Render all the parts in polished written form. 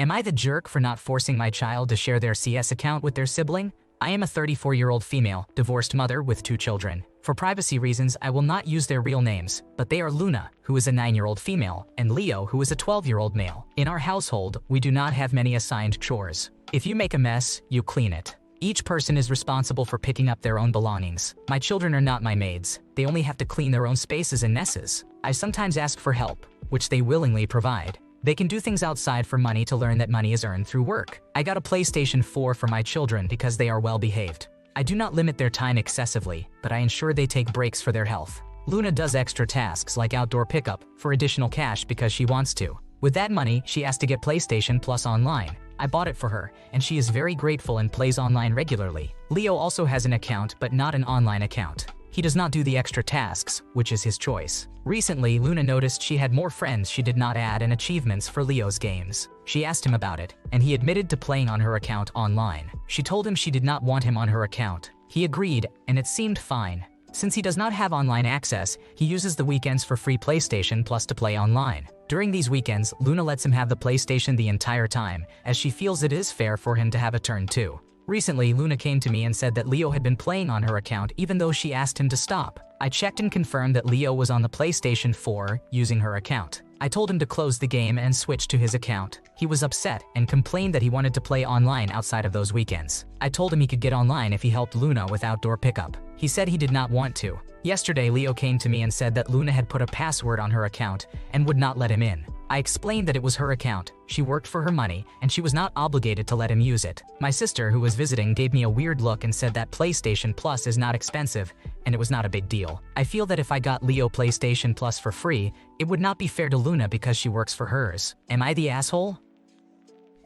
Am I the jerk for not forcing my child to share their CS account with their sibling? I am a 34-year-old female, divorced mother with 2 children. For privacy reasons, I will not use their real names, but they are Luna, who is a 9-year-old female, and Leo, who is a 12-year-old male. In our household, we do not have many assigned chores. If you make a mess, you clean it. Each person is responsible for picking up their own belongings. My children are not my maids. They only have to clean their own spaces and messes. I sometimes ask for help, which they willingly provide. They can do things outside for money to learn that money is earned through work. I got a PlayStation 4 for my children because they are well behaved. I do not limit their time excessively, but I ensure they take breaks for their health. Luna does extra tasks like outdoor pickup for additional cash because she wants to. With that money, she asked to get PlayStation Plus online. I bought it for her, and she is very grateful and plays online regularly. Leo also has an account, but not an online account. He does not do the extra tasks, which is his choice. Recently, Luna noticed she had more friends she did not add and achievements for Leo's games. She asked him about it, and he admitted to playing on her account online. She told him she did not want him on her account. He agreed, and it seemed fine. Since he does not have online access, he uses the weekends for free PlayStation Plus to play online. During these weekends, Luna lets him have the PlayStation the entire time, as she feels it is fair for him to have a turn too. Recently, Luna came to me and said that Leo had been playing on her account even though she asked him to stop. I checked and confirmed that Leo was on the PlayStation 4 using her account. I told him to close the game and switch to his account. He was upset and complained that he wanted to play online outside of those weekends. I told him he could get online if he helped Luna with outdoor pickup. He said he did not want to. Yesterday, Leo came to me and said that Luna had put a password on her account and would not let him in. I explained that it was her account, she worked for her money, and she was not obligated to let him use it. My sister, who was visiting, gave me a weird look and said that PlayStation Plus is not expensive, and it was not a big deal. I feel that if I got Leo PlayStation Plus for free, it would not be fair to Luna because she works for hers. Am I the asshole?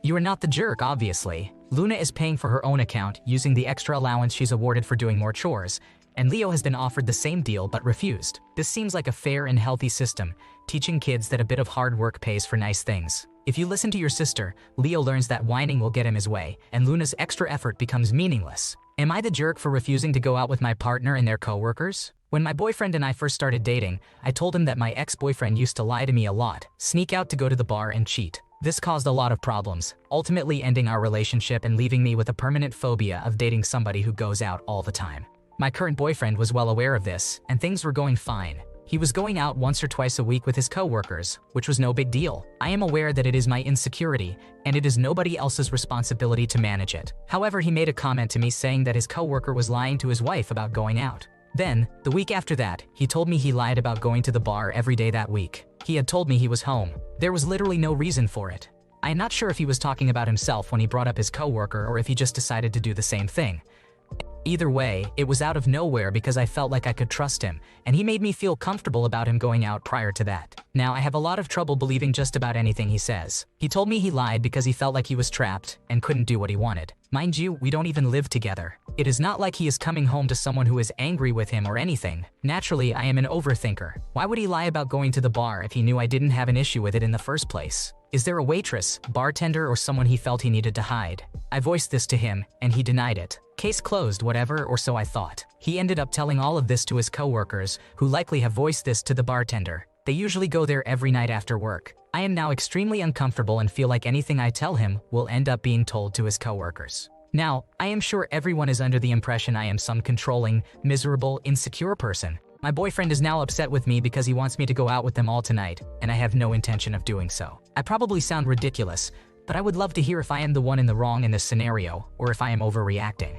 You are not the jerk, obviously. Luna is paying for her own account, using the extra allowance she's awarded for doing more chores, and Leo has been offered the same deal but refused. This seems like a fair and healthy system, teaching kids that a bit of hard work pays for nice things. If you listen to your sister, Leo learns that whining will get him his way, and Luna's extra effort becomes meaningless. Am I the jerk for refusing to go out with my partner and their coworkers? When my boyfriend and I first started dating, I told him that my ex-boyfriend used to lie to me a lot, sneak out to go to the bar and cheat. This caused a lot of problems, ultimately ending our relationship and leaving me with a permanent phobia of dating somebody who goes out all the time. My current boyfriend was well aware of this, and things were going fine. He was going out once or twice a week with his coworkers, which was no big deal. I am aware that it is my insecurity, and it is nobody else's responsibility to manage it. However, he made a comment to me saying that his coworker was lying to his wife about going out. Then, the week after that, he told me he lied about going to the bar every day that week. He had told me he was home. There was literally no reason for it. I am not sure if he was talking about himself when he brought up his coworker or if he just decided to do the same thing. Either way, it was out of nowhere because I felt like I could trust him, and he made me feel comfortable about him going out prior to that. Now, I have a lot of trouble believing just about anything he says. He told me he lied because he felt like he was trapped and couldn't do what he wanted. Mind you, we don't even live together. It is not like he is coming home to someone who is angry with him or anything. Naturally, I am an overthinker. Why would he lie about going to the bar if he knew I didn't have an issue with it in the first place? Is there a waitress, bartender, or someone he felt he needed to hide? I voiced this to him, and he denied it. Case closed, whatever, or so I thought. He ended up telling all of this to his coworkers, who likely have voiced this to the bartender. They usually go there every night after work. I am now extremely uncomfortable and feel like anything I tell him will end up being told to his coworkers. Now, I am sure everyone is under the impression I am some controlling, miserable, insecure person. My boyfriend is now upset with me because he wants me to go out with them all tonight, and I have no intention of doing so. I probably sound ridiculous, but I would love to hear if I am the one in the wrong in this scenario, or if I am overreacting.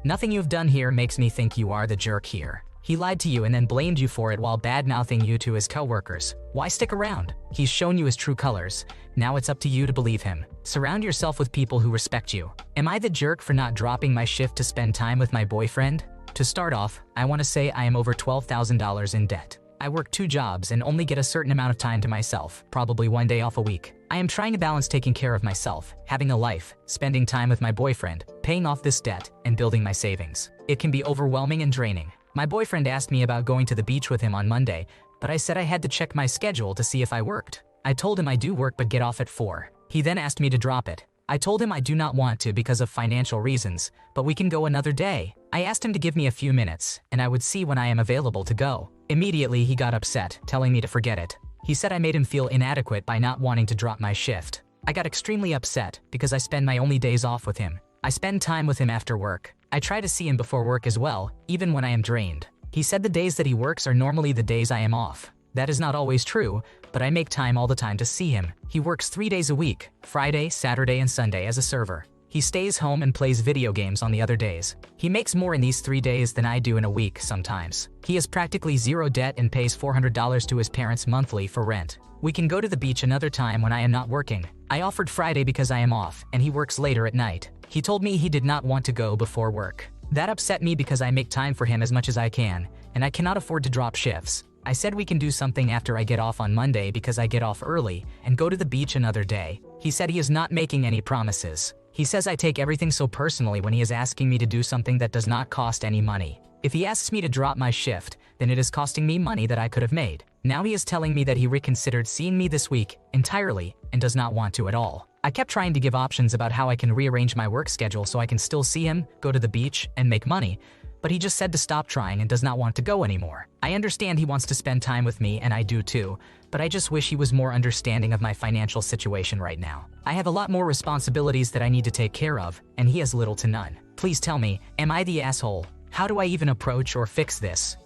Nothing you've done here makes me think you are the jerk here. He lied to you and then blamed you for it while bad-mouthing you to his coworkers. Why stick around? He's shown you his true colors. Now it's up to you to believe him. Surround yourself with people who respect you. Am I the jerk for not dropping my shift to spend time with my boyfriend? To start off, I want to say I am over $12,000 in debt. I work 2 jobs and only get a certain amount of time to myself, probably 1 day off a week. I am trying to balance taking care of myself, having a life, spending time with my boyfriend, paying off this debt, and building my savings. It can be overwhelming and draining. My boyfriend asked me about going to the beach with him on Monday, but I said I had to check my schedule to see if I worked. I told him I do work but get off at 4. He then asked me to drop it. I told him I do not want to because of financial reasons, but we can go another day. I asked him to give me a few minutes, and I would see when I am available to go. Immediately, he got upset, telling me to forget it. He said I made him feel inadequate by not wanting to drop my shift. I got extremely upset because I spend my only days off with him. I spend time with him after work. I try to see him before work as well, even when I am drained. He said the days that he works are normally the days I am off. That is not always true, but I make time all the time to see him. He works 3 days a week, Friday, Saturday, and Sunday as a server. He stays home and plays video games on the other days. He makes more in these 3 days than I do in a week sometimes. He has practically zero debt and pays $400 to his parents monthly for rent. We can go to the beach another time when I am not working. I offered Friday because I am off, and he works later at night. He told me he did not want to go before work. That upset me because I make time for him as much as I can, and I cannot afford to drop shifts. I said we can do something after I get off on Monday because I get off early and go to the beach another day. He said he is not making any promises. He says I take everything so personally when he is asking me to do something that does not cost any money. If he asks me to drop my shift, then it is costing me money that I could have made. Now he is telling me that he reconsidered seeing me this week entirely and does not want to at all. I kept trying to give options about how I can rearrange my work schedule so I can still see him, go to the beach, and make money, but he just said to stop trying and does not want to go anymore. I understand he wants to spend time with me, and I do too, but I just wish he was more understanding of my financial situation right now. I have a lot more responsibilities that I need to take care of, and he has little to none. Please tell me, am I the asshole? How do I even approach or fix this?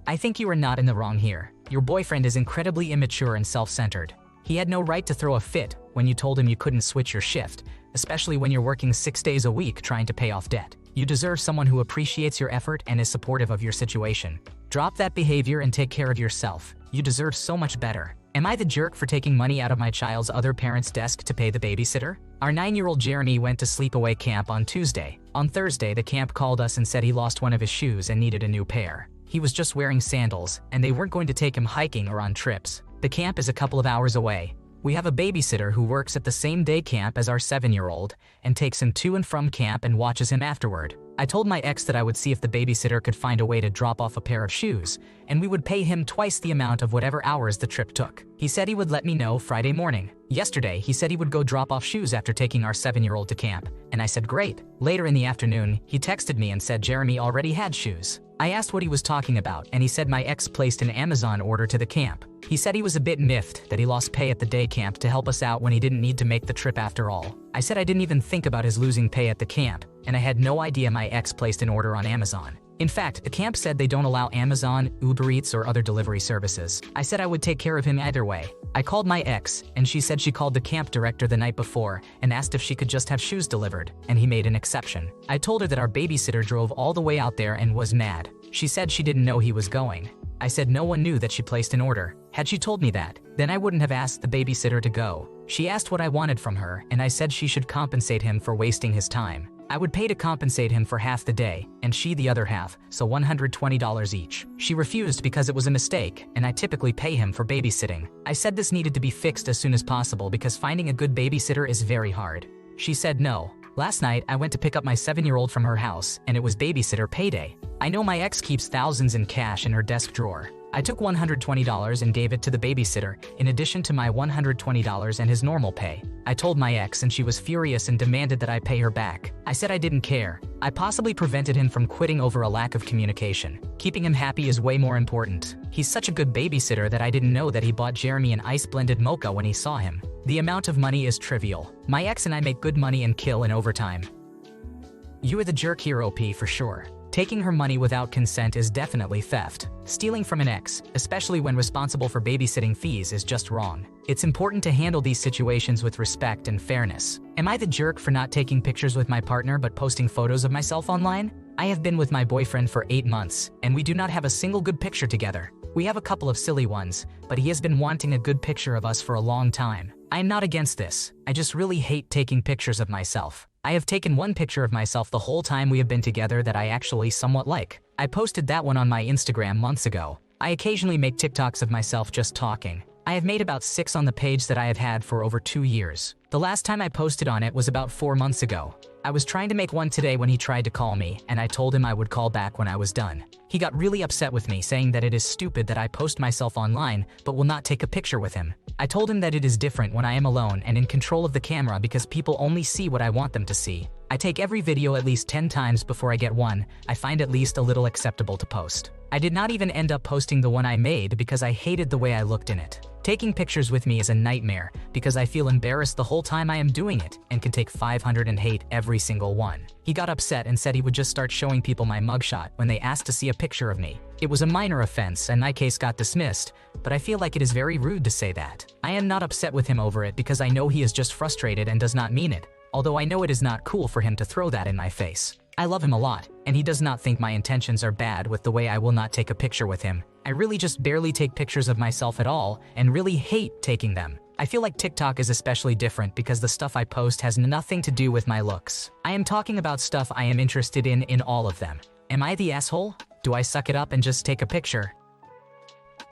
I think you are not in the wrong here. Your boyfriend is incredibly immature and self-centered. He had no right to throw a fit when you told him you couldn't switch your shift, especially when you're working 6 days a week trying to pay off debt. You deserve someone who appreciates your effort and is supportive of your situation. Drop that behavior and take care of yourself. You deserve so much better. Am I the jerk for taking money out of my child's other parent's desk to pay the babysitter? Our 9-year-old Jeremy went to sleepaway camp on Tuesday. On Thursday, the camp called us and said he lost one of his shoes and needed a new pair. He was just wearing sandals, and they weren't going to take him hiking or on trips. The camp is a couple of hours away. We have a babysitter who works at the same day camp as our 7-year-old and takes him to and from camp and watches him afterward. I told my ex that I would see if the babysitter could find a way to drop off a pair of shoes, and we would pay him twice the amount of whatever hours the trip took. He said he would let me know Friday morning. Yesterday, he said he would go drop off shoes after taking our 7-year-old to camp, and I said great. Later in the afternoon, he texted me and said Jeremy already had shoes. I asked what he was talking about, and he said my ex placed an Amazon order to the camp. He said he was a bit miffed that he lost pay at the day camp to help us out when he didn't need to make the trip after all. I said I didn't even think about his losing pay at the camp, and I had no idea my ex placed an order on Amazon. In fact, the camp said they don't allow Amazon, Uber Eats, or other delivery services. I said I would take care of him either way. I called my ex, and she said she called the camp director the night before and asked if she could just have shoes delivered, and he made an exception. I told her that our babysitter drove all the way out there and was mad. She said she didn't know he was going. I said no one knew that she placed an order. Had she told me that, then I wouldn't have asked the babysitter to go. She asked what I wanted from her, and I said she should compensate him for wasting his time. I would pay to compensate him for half the day, and she the other half, so $120 each. She refused because it was a mistake, and I typically pay him for babysitting. I said this needed to be fixed as soon as possible because finding a good babysitter is very hard. She said no. Last night, I went to pick up my 7-year-old from her house, and it was babysitter payday. I know my ex keeps thousands in cash in her desk drawer. I took $120 and gave it to the babysitter, in addition to my $120 and his normal pay. I told my ex and she was furious and demanded that I pay her back. I said I didn't care. I possibly prevented him from quitting over a lack of communication. Keeping him happy is way more important. He's such a good babysitter that I didn't know that he bought Jeremy an ice-blended mocha when he saw him. The amount of money is trivial. My ex and I make good money and kill in overtime. You are the jerk here, OP, for sure. Taking her money without consent is definitely theft. Stealing from an ex, especially when responsible for babysitting fees, is just wrong. It's important to handle these situations with respect and fairness. Am I the jerk for not taking pictures with my partner but posting photos of myself online? I have been with my boyfriend for 8 months, and we do not have a single good picture together. We have a couple of silly ones, but he has been wanting a good picture of us for a long time. I am not against this. I just really hate taking pictures of myself. I have taken one picture of myself the whole time we have been together that I actually somewhat like. I posted that one on my Instagram months ago. I occasionally make TikToks of myself just talking. I have made about 6 on the page that I have had for over 2 years. The last time I posted on it was about 4 months ago. I was trying to make one today when he tried to call me, and I told him I would call back when I was done. He got really upset with me, saying that it is stupid that I post myself online but will not take a picture with him. I told him that it is different when I am alone and in control of the camera because people only see what I want them to see. I take every video at least 10 times before I get one I find at least a little acceptable to post. I did not even end up posting the one I made because I hated the way I looked in it. Taking pictures with me is a nightmare because I feel embarrassed the whole time I am doing it and can take 500 and hate every single one. He got upset and said he would just start showing people my mugshot when they asked to see a picture of me. It was a minor offense and my case got dismissed, but I feel like it is very rude to say that. I am not upset with him over it because I know he is just frustrated and does not mean it, although I know it is not cool for him to throw that in my face. I love him a lot, and he does not think my intentions are bad with the way I will not take a picture with him. I really just barely take pictures of myself at all and really hate taking them. I feel like TikTok is especially different because the stuff I post has nothing to do with my looks. I am talking about stuff I am interested in all of them. Am I the asshole? Do I suck it up and just take a picture?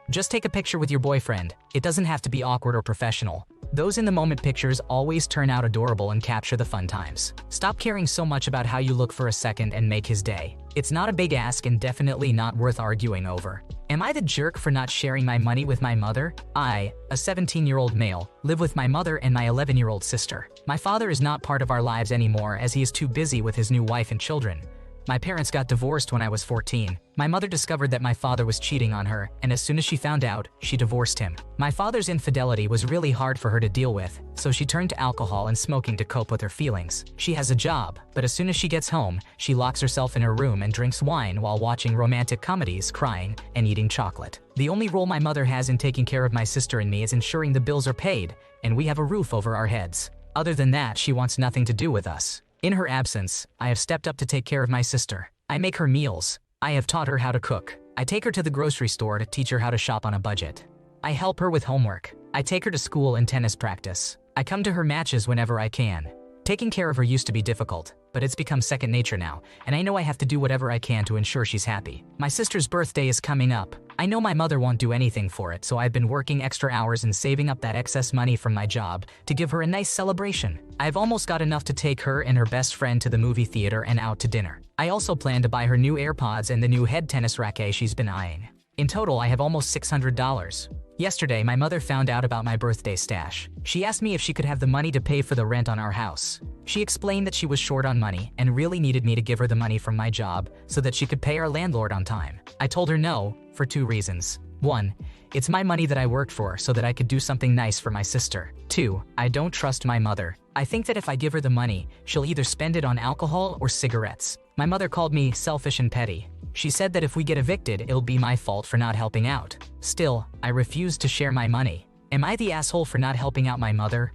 Just take a picture with your boyfriend. It doesn't have to be awkward or professional. Those in-the-moment pictures always turn out adorable and capture the fun times. Stop caring so much about how you look for a second and make his day. It's not a big ask and definitely not worth arguing over. Am I the jerk for not sharing my money with my mother? I, a 17-year-old male, live with my mother and my 11-year-old sister. My father is not part of our lives anymore as he is too busy with his new wife and children. My parents got divorced when I was 14. My mother discovered that my father was cheating on her, and as soon as she found out, she divorced him. My father's infidelity was really hard for her to deal with, so she turned to alcohol and smoking to cope with her feelings. She has a job, but as soon as she gets home, she locks herself in her room and drinks wine while watching romantic comedies, crying, and eating chocolate. The only role my mother has in taking care of my sister and me is ensuring the bills are paid, and we have a roof over our heads. Other than that, she wants nothing to do with us. In her absence, I have stepped up to take care of my sister. I make her meals. I have taught her how to cook. I take her to the grocery store to teach her how to shop on a budget. I help her with homework. I take her to school and tennis practice. I come to her matches whenever I can. Taking care of her used to be difficult, but it's become second nature now, and I know I have to do whatever I can to ensure she's happy. My sister's birthday is coming up. I know my mother won't do anything for it, so I've been working extra hours and saving up that excess money from my job to give her a nice celebration. I've almost got enough to take her and her best friend to the movie theater and out to dinner. I also plan to buy her new AirPods and the new head tennis racket she's been eyeing. In total, I have almost $600. Yesterday, my mother found out about my birthday stash. She asked me if she could have the money to pay for the rent on our house. She explained that she was short on money and really needed me to give her the money from my job so that she could pay our landlord on time. I told her no, for two reasons. 1, it's my money that I worked for so that I could do something nice for my sister. 2, I don't trust my mother. I think that if I give her the money, she'll either spend it on alcohol or cigarettes. My mother called me selfish and petty. She said that if we get evicted, it'll be my fault for not helping out. Still, I refuse to share my money. Am I the asshole for not helping out my mother?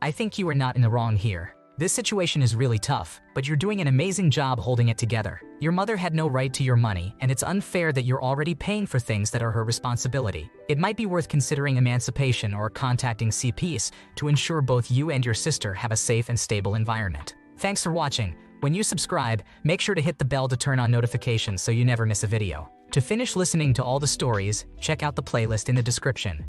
I think you are not in the wrong here. This situation is really tough, but you're doing an amazing job holding it together. Your mother had no right to your money, and it's unfair that you're already paying for things that are her responsibility. It might be worth considering emancipation or contacting CPS to ensure both you and your sister have a safe and stable environment. Thanks for watching. When you subscribe, make sure to hit the bell to turn on notifications so you never miss a video. To finish listening to all the stories, check out the playlist in the description.